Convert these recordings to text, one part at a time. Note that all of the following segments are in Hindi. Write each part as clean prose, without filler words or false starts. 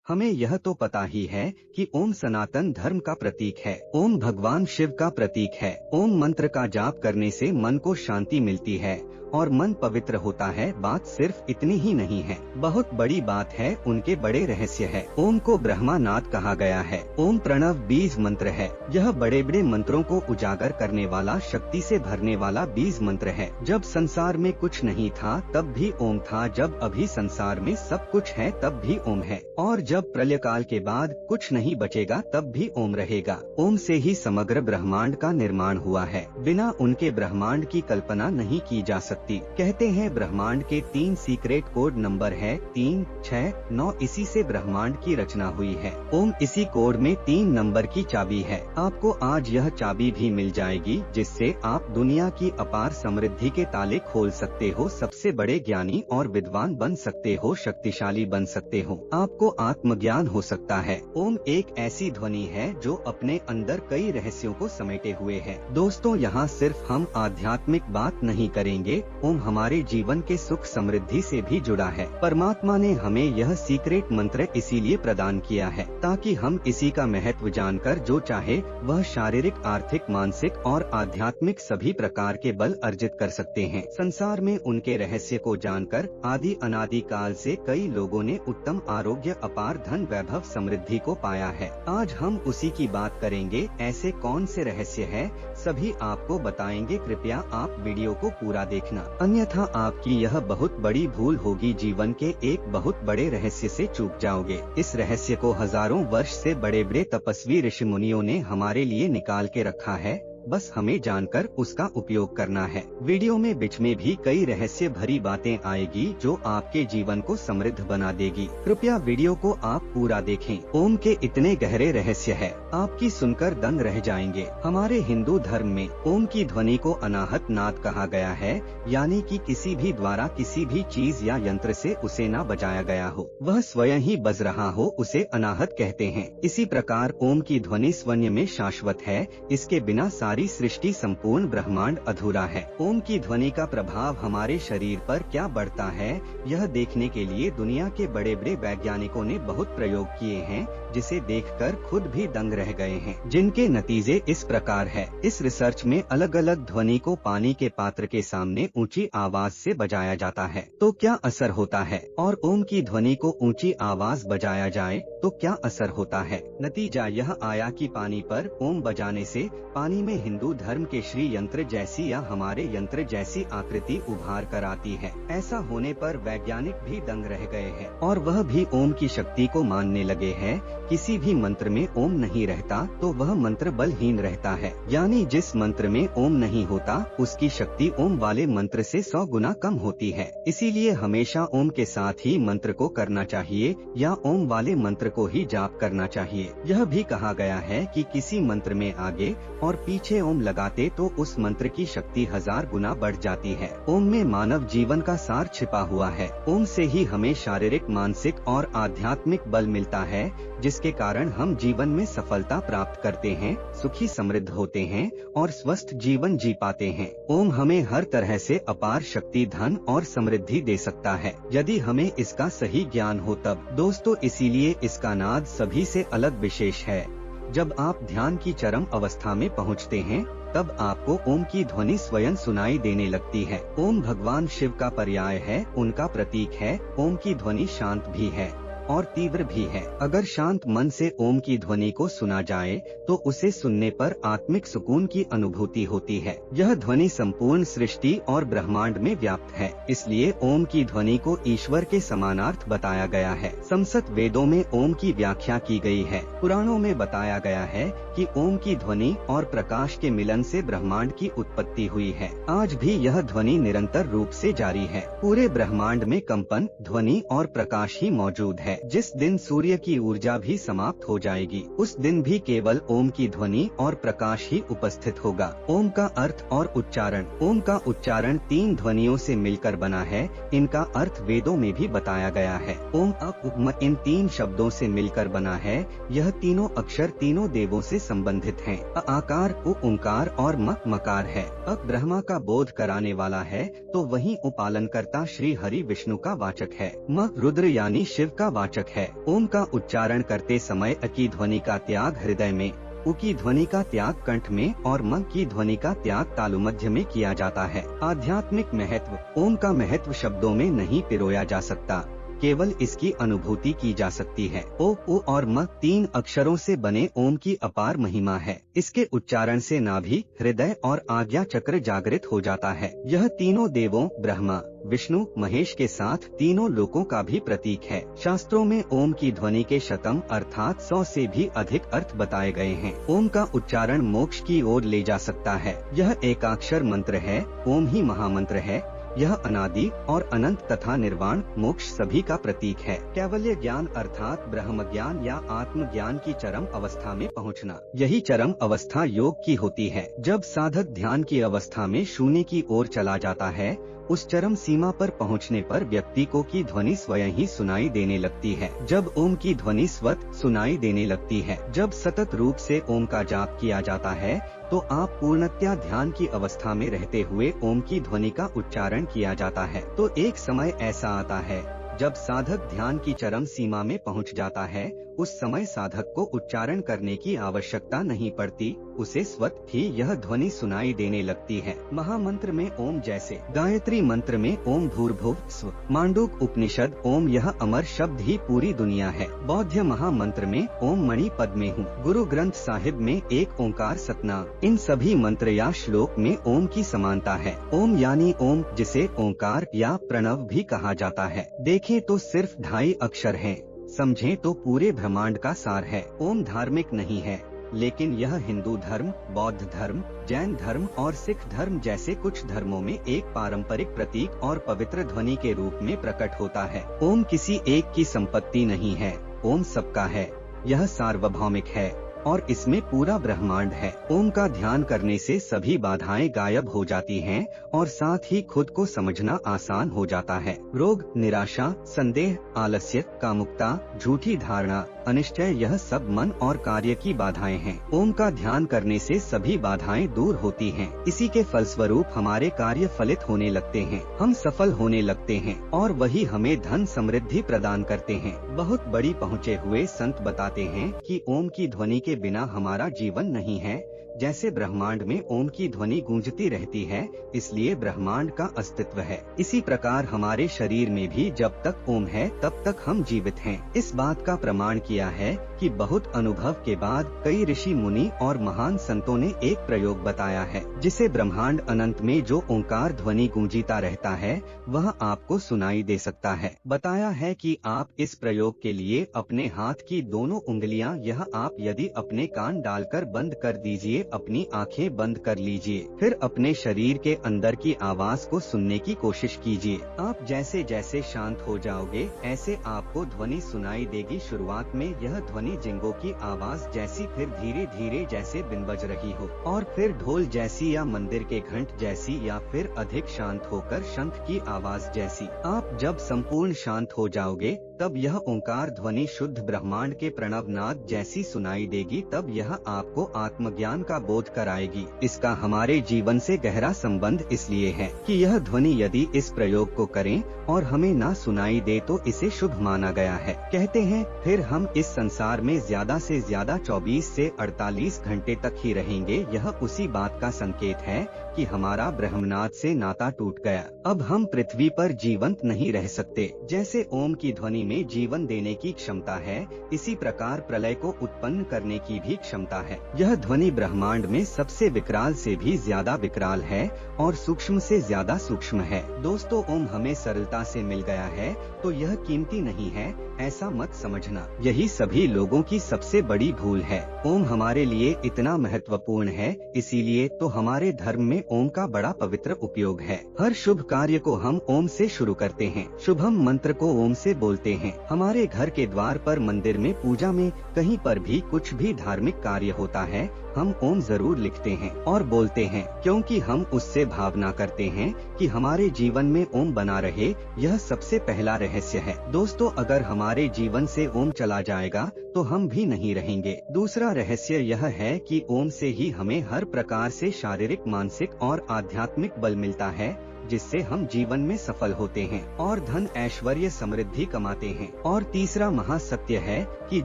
हमें यह तो पता ही है कि ओम सनातन धर्म का प्रतीक है, ओम भगवान शिव का प्रतीक है। ओम मंत्र का जाप करने से मन को शांति मिलती है और मन पवित्र होता है। बात सिर्फ इतनी ही नहीं है, बहुत बड़ी बात है, उनके बड़े रहस्य है। ओम को ब्रह्मानाद कहा गया है। ओम प्रणव बीज मंत्र है। यह बड़े बड़े मंत्रों को उजागर करने वाला, शक्ति से भरने वाला बीज मंत्र है। जब संसार में कुछ नहीं था तब भी ओम था, जब अभी संसार में सब कुछ है तब भी ओम है, और जब प्रलय काल के बाद कुछ नहीं बचेगा तब भी ओम रहेगा। ओम से ही समग्र ब्रह्मांड का निर्माण हुआ है। बिना उनके ब्रह्मांड की कल्पना नहीं की जा सकती। कहते हैं ब्रह्मांड के 3 सीक्रेट कोड नंबर है 3, 6, 9। इसी से ब्रह्मांड की रचना हुई है। ओम इसी कोड में 3 नंबर की चाबी है। आपको आज यह चाबी भी मिल जाएगी जिससे आप दुनिया की अपार समृद्धि के ताले खोल सकते हो, सबसे बड़े ज्ञानी और विद्वान बन सकते हो, शक्तिशाली बन सकते हो, आपको आत्मज्ञान हो सकता है। ओम एक ऐसी ध्वनि है जो अपने अंदर कई रहस्यों को समेटे हुए है। दोस्तों, यहाँ सिर्फ हम आध्यात्मिक बात नहीं करेंगे, ओम हमारे जीवन के सुख समृद्धि से भी जुड़ा है। परमात्मा ने हमें यह सीक्रेट मंत्र इसीलिए प्रदान किया है ताकि हम इसी का महत्व जानकर जो चाहे वह शारीरिक, आर्थिक, मानसिक और आध्यात्मिक सभी प्रकार के बल अर्जित कर सकते हैं। संसार में उनके रहस्य को जानकर आदि अनादि काल से कई लोगों ने उत्तम आरोग्य, अपार धन, वैभव, समृद्धि को पाया है। आज हम उसी की बात करेंगे। ऐसे कौन से रहस्य है, सभी आपको बताएंगे। कृपया आप वीडियो को पूरा देखना, अन्यथा आपकी यह बहुत बड़ी भूल होगी, जीवन के एक बहुत बड़े रहस्य से चूक जाओगे। इस रहस्य को हजारों वर्ष से बड़े बड़े तपस्वी ऋषि मुनियों ने हमारे लिए निकाल के रखा है, बस हमें जानकर उसका उपयोग करना है। वीडियो में बीच में भी कई रहस्य भरी बातें आएगी जो आपके जीवन को समृद्ध बना देगी। कृपया वीडियो को आप पूरा देखें। ओम के इतने गहरे रहस्य है, आपकी सुनकर दंग रह जाएंगे। हमारे हिंदू धर्म में ओम की ध्वनि को अनाहत नाद कहा गया है, यानी कि किसी भी द्वारा किसी भी चीज या यंत्र से उसे न बजाया गया हो, वह स्वयं ही बज रहा हो, उसे अनाहत कहते हैं। इसी प्रकार ओम की ध्वनि स्वयं में शाश्वत है, इसके बिना सारी सृष्टि, संपूर्ण ब्रह्मांड अधूरा है। ओम की ध्वनि का प्रभाव हमारे शरीर पर क्या बढ़ता है, यह देखने के लिए दुनिया के बड़े बड़े वैज्ञानिकों ने बहुत प्रयोग किए हैं, जिसे देखकर खुद भी दंग रह गए हैं, जिनके नतीजे इस प्रकार है। इस रिसर्च में अलग अलग ध्वनि को पानी के पात्र के सामने ऊंची आवाज से बजाया जाता है तो क्या असर होता है, और ओम की ध्वनि को ऊंची आवाज बजाया जाए तो क्या असर होता है। नतीजा यह आया कि पानी पर ओम बजाने से पानी में हिंदू धर्म के श्री यंत्र जैसी या हमारे यंत्र जैसी आकृति उभार कर आती है। ऐसा होने पर वैज्ञानिक भी दंग रह गए हैं और वह भी ओम की शक्ति को मानने लगे हैं। किसी भी मंत्र में ओम नहीं रहता तो वह मंत्र बलहीन रहता है, यानी जिस मंत्र में ओम नहीं होता उसकी शक्ति ओम वाले मंत्र से 100 गुना कम होती है। इसीलिए हमेशा ओम के साथ ही मंत्र को करना चाहिए या ओम वाले मंत्र को ही जाप करना चाहिए। यह भी कहा गया है कि किसी मंत्र में आगे और पीछे ओम लगाते तो उस मंत्र की शक्ति 1000 गुना बढ़ जाती है। ओम में मानव जीवन का सार छिपा हुआ है। ओम से ही हमें शारीरिक, मानसिक और आध्यात्मिक बल मिलता है, जिसके कारण हम जीवन में सफलता प्राप्त करते हैं, सुखी समृद्ध होते हैं और स्वस्थ जीवन जी पाते हैं। ओम हमें हर तरह से अपार शक्ति, धन और समृद्धि दे सकता है, यदि हमें इसका सही ज्ञान हो तब। दोस्तों, इसीलिए इसका नाद सभी से अलग विशेष है। जब आप ध्यान की चरम अवस्था में पहुंचते हैं तब आपको ओम की ध्वनि स्वयं सुनाई देने लगती है। ओम भगवान शिव का पर्याय है, उनका प्रतीक है। ओम की ध्वनि शांत भी है और तीव्र भी है। अगर शांत मन से ओम की ध्वनि को सुना जाए तो उसे सुनने पर आत्मिक सुकून की अनुभूति होती है। यह ध्वनि संपूर्ण सृष्टि और ब्रह्मांड में व्याप्त है, इसलिए ओम की ध्वनि को ईश्वर के समानार्थ बताया गया है। संसत वेदों में ओम की व्याख्या की गई है। पुराणों में बताया गया है कि ओम की ध्वनि और प्रकाश के मिलन से ब्रह्मांड की उत्पत्ति हुई है। आज भी यह ध्वनि निरंतर रूप से जारी है। पूरे ब्रह्मांड में कंपन, ध्वनि और प्रकाश ही मौजूद है। जिस दिन सूर्य की ऊर्जा भी समाप्त हो जाएगी उस दिन भी केवल ओम की ध्वनि और प्रकाश ही उपस्थित होगा। ओम का अर्थ और उच्चारण। ओम का उच्चारण 3 ध्वनियों से मिलकर बना है। इनका अर्थ वेदों में भी बताया गया है। ओम अ इन 3 शब्दों से मिलकर बना है। यह तीनों अक्षर तीनों देवों से संबंधित हैं। अ आकार, उ ओंकार और म मकार है। अ ब्रह्मा का बोध कराने वाला है तो वहीं उपालनकर्ता श्री हरि विष्णु का वाचक है। म रुद्र यानी शिव का वाचक है। ओम का उच्चारण करते समय अ की ध्वनि का त्याग हृदय में, उ की ध्वनि का त्याग कंठ में और म की ध्वनि का त्याग तालुमध्य में किया जाता है। आध्यात्मिक महत्व। ओम का महत्व शब्दों में नहीं पिरोया जा सकता, केवल इसकी अनुभूति की जा सकती है। ओ, उ और म 3 अक्षरों से बने ओम की अपार महिमा है। इसके उच्चारण से नाभि, हृदय और आज्ञा चक्र जागृत हो जाता है। यह तीनों देवों ब्रह्मा, विष्णु, महेश के साथ तीनों लोकों का भी प्रतीक है। शास्त्रों में ओम की ध्वनि के शतम अर्थात 100 से भी अधिक अर्थ बताए गए हैं। ओम का उच्चारण मोक्ष की ओर ले जा सकता है। यह एकाक्षर मंत्र है। ओम ही महामंत्र है। यह अनादि और अनंत तथा निर्वाण मोक्ष सभी का प्रतीक है। कैवल्य ज्ञान अर्थात ब्रह्म ज्ञान या आत्म ज्ञान की चरम अवस्था में पहुंचना, यही चरम अवस्था योग की होती है। जब साधक ध्यान की अवस्था में शून्य की ओर चला जाता है, उस चरम सीमा पर पहुंचने पर व्यक्ति को की ध्वनि स्वयं ही सुनाई देने लगती है। जब ओम की ध्वनि स्वत सुनाई देने लगती है, जब सतत रूप से ओम का जाप किया जाता है, तो आप पूर्णतया ध्यान की अवस्था में रहते हुए ओम की ध्वनि का उच्चारण किया जाता है। तो एक समय ऐसा आता है जब साधक ध्यान की चरम सीमा में पहुंच जाता है। उस समय साधक को उच्चारण करने की आवश्यकता नहीं पड़ती, उसे स्वतः ही यह ध्वनि सुनाई देने लगती है। महामंत्र में ओम जैसे गायत्री मंत्र में ओम भूर्भुव स्व, मांडूक उपनिषद ओम यह अमर शब्द ही पूरी दुनिया है। बौद्ध महामंत्र में ओम मणि पद में हूँ, गुरु ग्रंथ साहिब में एक ओंकार सतना, इन सभी मंत्र या श्लोक में ओम की समानता है। ओम यानी ओम, जिसे ओंकार या प्रणव भी कहा जाता है। देखें तो सिर्फ 2.5 अक्षर हैं, समझें तो पूरे ब्रह्मांड का सार है। ओम धार्मिक नहीं है, लेकिन यह हिंदू धर्म, बौद्ध धर्म, जैन धर्म और सिख धर्म जैसे कुछ धर्मों में एक पारंपरिक प्रतीक और पवित्र ध्वनि के रूप में प्रकट होता है। ओम किसी एक की संपत्ति नहीं है, ओम सबका है। यह सार्वभौमिक है और इसमें पूरा ब्रह्मांड है। ओम का ध्यान करने से सभी बाधाएं गायब हो जाती हैं और साथ ही खुद को समझना आसान हो जाता है। रोग, निराशा, संदेह, आलस्य, कामुकता, झूठी धारणा, अनिश्चय, यह सब मन और कार्य की बाधाएं हैं। ओम का ध्यान करने से सभी बाधाएं दूर होती हैं। इसी के फलस्वरूप हमारे कार्य फलित होने लगते हैं, हम सफल होने लगते हैं और वही हमें धन समृद्धि प्रदान करते हैं। बहुत बड़ी पहुँचे हुए संत बताते हैं कि ओम की ध्वनि के बिना हमारा जीवन नहीं है। जैसे ब्रह्मांड में ओम की ध्वनि गूंजती रहती है, इसलिए ब्रह्मांड का अस्तित्व है। इसी प्रकार हमारे शरीर में भी जब तक ओम है तब तक हम जीवित हैं। इस बात का प्रमाण किया है कि बहुत अनुभव के बाद कई ऋषि मुनि और महान संतों ने एक प्रयोग बताया है, जिसे ब्रह्मांड अनंत में जो ओंकार ध्वनि गूंजीता रहता है वह आपको सुनाई दे सकता है। बताया है कि आप इस प्रयोग के लिए अपने हाथ की दोनों उंगलियां, यह आप यदि अपने कान डालकर बंद कर दीजिए, अपनी आंखें बंद कर लीजिए, फिर अपने शरीर के अंदर की आवाज को सुनने की कोशिश कीजिए। आप जैसे जैसे शांत हो जाओगे, ऐसे आपको ध्वनि सुनाई देगी। शुरुआत में यह ध्वनि जिंगों की आवाज जैसी, फिर धीरे धीरे जैसे बिन बज रही हो, और फिर ढोल जैसी या मंदिर के घंट जैसी, या फिर अधिक शांत होकर शंख की आवाज जैसी। आप जब संपूर्ण शांत हो जाओगे तब यह ओंकार ध्वनि शुद्ध ब्रह्मांड के प्रणव नाद जैसी सुनाई देगी। तब यह आपको आत्मज्ञान का बोध कराएगी। इसका हमारे जीवन से गहरा संबंध इसलिए है कि यह ध्वनि यदि इस प्रयोग को करें और हमें ना सुनाई दे तो इसे शुभ माना गया है। कहते हैं फिर हम इस संसार में ज्यादा से ज्यादा 24 से 48 घंटे तक ही रहेंगे। यह उसी बात का संकेत है कि हमारा ब्रह्मनाद से नाता टूट गया। अब हम पृथ्वी पर जीवंत नहीं रह सकते। जैसे ओम की ध्वनि में जीवन देने की क्षमता है, इसी प्रकार प्रलय को उत्पन्न करने की भी क्षमता है। यह ध्वनि ब्रह्मांड में सबसे विकराल से भी ज्यादा विकराल है और सूक्ष्म से ज्यादा सूक्ष्म है। दोस्तों, ओम हमें सरलता से मिल गया है तो यह कीमती नहीं है, ऐसा मत समझना। यही सभी लोगों की सबसे बड़ी भूल है। ओम हमारे लिए इतना महत्वपूर्ण है, इसीलिए तो हमारे धर्म में ओम का बड़ा पवित्र उपयोग है। हर शुभ कार्य को हम ओम से शुरू करते हैं। शुभम मंत्र को ओम से बोलते हैं। हमारे घर के द्वार पर, मंदिर में, पूजा में, कहीं पर भी कुछ भी धार्मिक कार्य होता है, हम ओम जरूर लिखते हैं और बोलते हैं, क्योंकि हम उससे भावना करते हैं कि हमारे जीवन में ओम बना रहे। यह सबसे पहला रहस्य है। दोस्तों, अगर हमारे जीवन से ओम चला जाएगा तो हम भी नहीं रहेंगे। दूसरा रहस्य यह है कि ओम से ही हमें हर प्रकार से शारीरिक, मानसिक और आध्यात्मिक बल मिलता है, जिससे हम जीवन में सफल होते हैं और धन, ऐश्वर्य, समृद्धि कमाते हैं। और तीसरा महासत्य है कि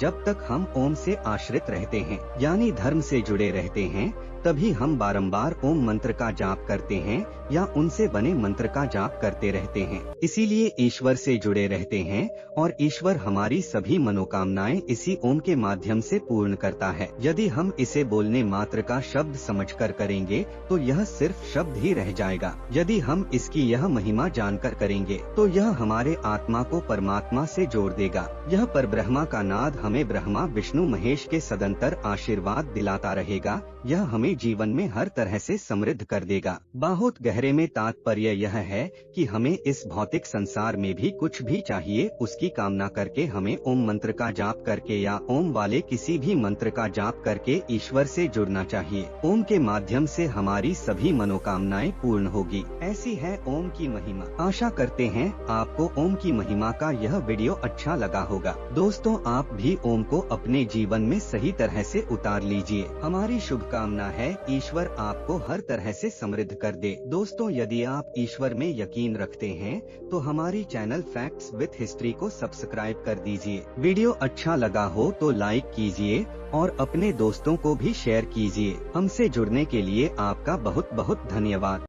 जब तक हम ओम से आश्रित रहते हैं, यानी धर्म से जुड़े रहते हैं, तभी हम बारंबार ओम मंत्र का जाप करते हैं या उनसे बने मंत्र का जाप करते रहते हैं। इसीलिए ईश्वर से जुड़े रहते हैं और ईश्वर हमारी सभी मनोकामनाएं इसी ओम के माध्यम से पूर्ण करता है। यदि हम इसे बोलने मात्र का शब्द समझकर करेंगे तो यह सिर्फ शब्द ही रह जाएगा। यदि हम इसकी यह महिमा जानकर करेंगे तो यह हमारे आत्मा को परमात्मा से जोड़ देगा। यह परब्रह्मा का नाद हमें ब्रह्मा, विष्णु, महेश के सदंतर आशीर्वाद दिलाता रहेगा। यह हमें जीवन में हर तरह से समृद्ध कर देगा। बहुत गहरे में तात्पर्य यह है कि हमें इस भौतिक संसार में भी कुछ भी चाहिए, उसकी कामना करके हमें ओम मंत्र का जाप करके या ओम वाले किसी भी मंत्र का जाप करके ईश्वर से जुड़ना चाहिए। ओम के माध्यम से हमारी सभी मनोकामनाएं पूर्ण होगी। ऐसी है ओम की महिमा। आशा करते हैं आपको ओम की महिमा का यह वीडियो अच्छा लगा होगा। दोस्तों, आप भी ओम को अपने जीवन में सही तरह से उतार लीजिए। हमारी शुभकामना है ईश्वर आपको हर तरह से समृद्ध कर दे। दोस्तों, यदि आप ईश्वर में यकीन रखते हैं तो हमारी चैनल फैक्ट्स विद हिस्ट्री को सब्सक्राइब कर दीजिए। वीडियो अच्छा लगा हो तो लाइक कीजिए और अपने दोस्तों को भी शेयर कीजिए। हमसे जुड़ने के लिए आपका बहुत बहुत धन्यवाद।